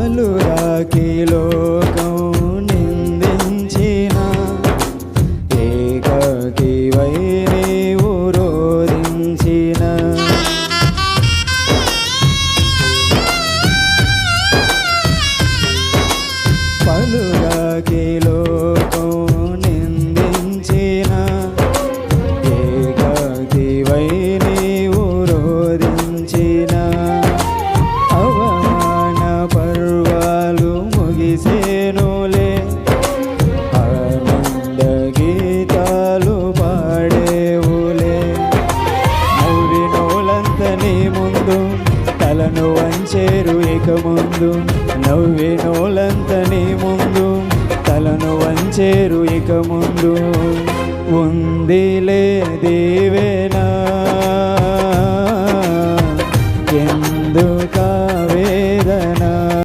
పలురాకి లోకం నిందించిన ఏకాకివై నీవు రోధించిన పలురాకి లోకం నిందించిన ఏకాకివై నీవు రోధించిన అవమాన పర్వాలు ముగిసేనులే ఆనంద గీతాలు పాడేవులే నవ్వినోలంత నీ ముందు తలను వంచేరు ఇక ముందు నవ్వినోలంత నీ ముందు తలను వంచేరు ఇక ముందు ఉందిలే దీవెనా